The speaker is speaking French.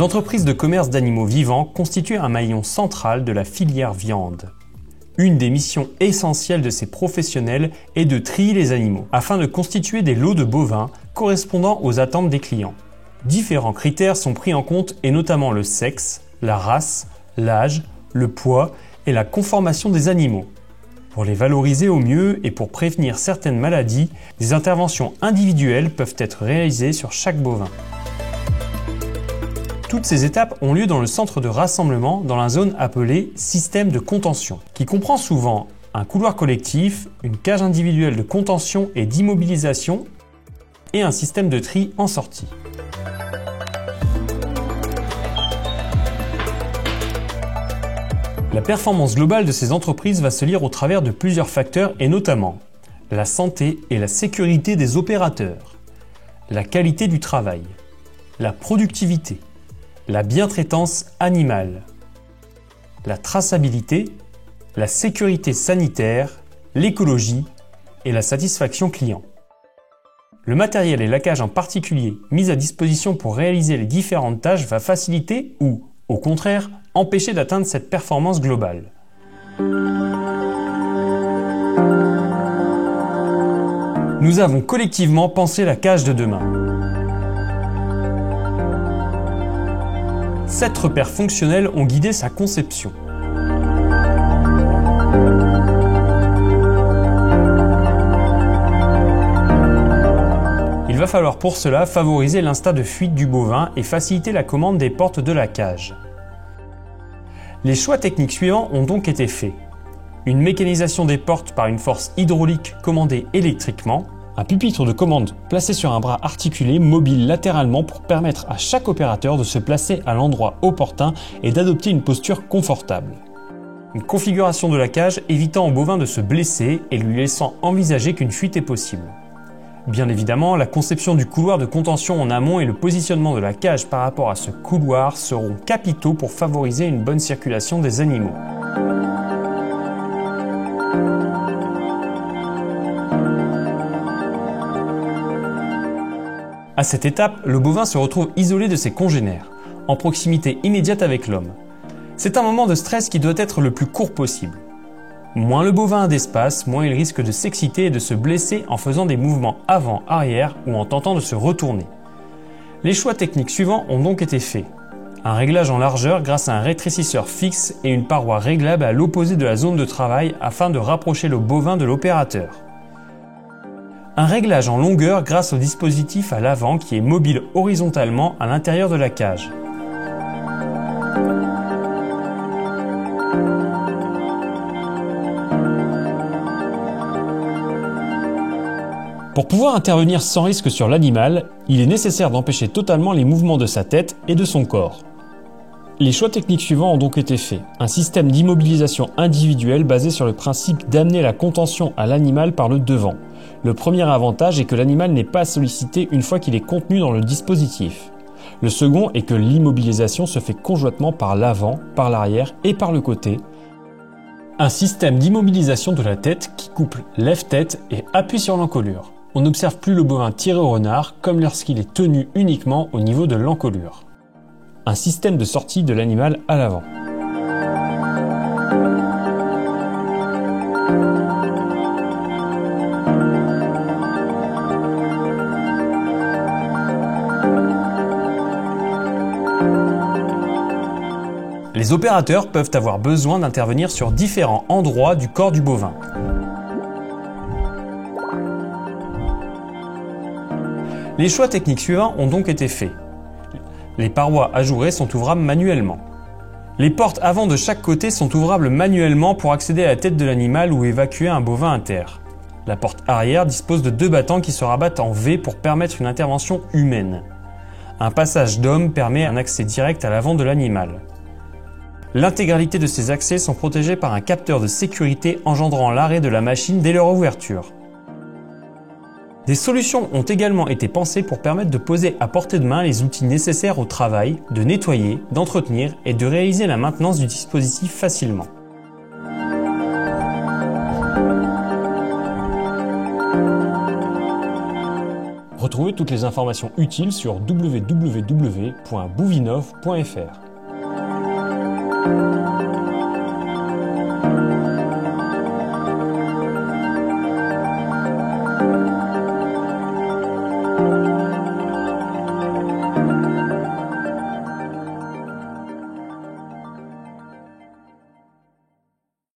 Les entreprises de commerce d'animaux vivants constituent un maillon central de la filière viande. Une des missions essentielles de ces professionnels est de trier les animaux, afin de constituer des lots de bovins correspondant aux attentes des clients. Différents critères sont pris en compte et notamment le sexe, la race, l'âge, le poids et la conformation des animaux. Pour les valoriser au mieux et pour prévenir certaines maladies, des interventions individuelles peuvent être réalisées sur chaque bovin. Toutes ces étapes ont lieu dans le centre de rassemblement dans la zone appelée système de contention, qui comprend souvent un couloir collectif, une cage individuelle de contention et d'immobilisation et un système de tri en sortie. La performance globale de ces entreprises va se lire au travers de plusieurs facteurs et notamment la santé et la sécurité des opérateurs, la qualité du travail, la productivité, la bientraitance animale, la traçabilité, la sécurité sanitaire, l'écologie et la satisfaction client. Le matériel et la cage en particulier mis à disposition pour réaliser les différentes tâches va faciliter ou, au contraire, empêcher d'atteindre cette performance globale. Nous avons collectivement pensé la cage de demain. 7 repères fonctionnels ont guidé sa conception. Il va falloir pour cela favoriser l'instinct de fuite du bovin et faciliter la commande des portes de la cage. Les choix techniques suivants ont donc été faits. Une mécanisation des portes par une force hydraulique commandée électriquement, un pupitre de commande placé sur un bras articulé mobile latéralement pour permettre à chaque opérateur de se placer à l'endroit opportun et d'adopter une posture confortable. Une configuration de la cage évitant au bovin de se blesser et lui laissant envisager qu'une fuite est possible. Bien évidemment, la conception du couloir de contention en amont et le positionnement de la cage par rapport à ce couloir seront capitaux pour favoriser une bonne circulation des animaux. À cette étape, le bovin se retrouve isolé de ses congénères, en proximité immédiate avec l'homme. C'est un moment de stress qui doit être le plus court possible. Moins le bovin a d'espace, moins il risque de s'exciter et de se blesser en faisant des mouvements avant-arrière ou en tentant de se retourner. Les choix techniques suivants ont donc été faits. Un réglage en largeur grâce à un rétrécisseur fixe et une paroi réglable à l'opposé de la zone de travail afin de rapprocher le bovin de l'opérateur. Un réglage en longueur grâce au dispositif à l'avant qui est mobile horizontalement à l'intérieur de la cage. Pour pouvoir intervenir sans risque sur l'animal, il est nécessaire d'empêcher totalement les mouvements de sa tête et de son corps. Les choix techniques suivants ont donc été faits. Un système d'immobilisation individuelle basé sur le principe d'amener la contention à l'animal par le devant. Le premier avantage est que l'animal n'est pas sollicité une fois qu'il est contenu dans le dispositif. Le second est que l'immobilisation se fait conjointement par l'avant, par l'arrière et par le côté. Un système d'immobilisation de la tête qui couple lève-tête et appuie sur l'encolure. On n'observe plus le bovin tirer au renard comme lorsqu'il est tenu uniquement au niveau de l'encolure. Un système de sortie de l'animal à l'avant. Les opérateurs peuvent avoir besoin d'intervenir sur différents endroits du corps du bovin. Les choix techniques suivants ont donc été faits. Les parois ajourées sont ouvrables manuellement. Les portes avant de chaque côté sont ouvrables manuellement pour accéder à la tête de l'animal ou évacuer un bovin à terre. La porte arrière dispose de 2 battants qui se rabattent en V pour permettre une intervention humaine. Un passage d'homme permet un accès direct à l'avant de l'animal. L'intégralité de ces accès sont protégés par un capteur de sécurité engendrant l'arrêt de la machine dès leur ouverture. Des solutions ont également été pensées pour permettre de poser à portée de main les outils nécessaires au travail, de nettoyer, d'entretenir et de réaliser la maintenance du dispositif facilement. Retrouvez toutes les informations utiles sur www.bouvinov.fr.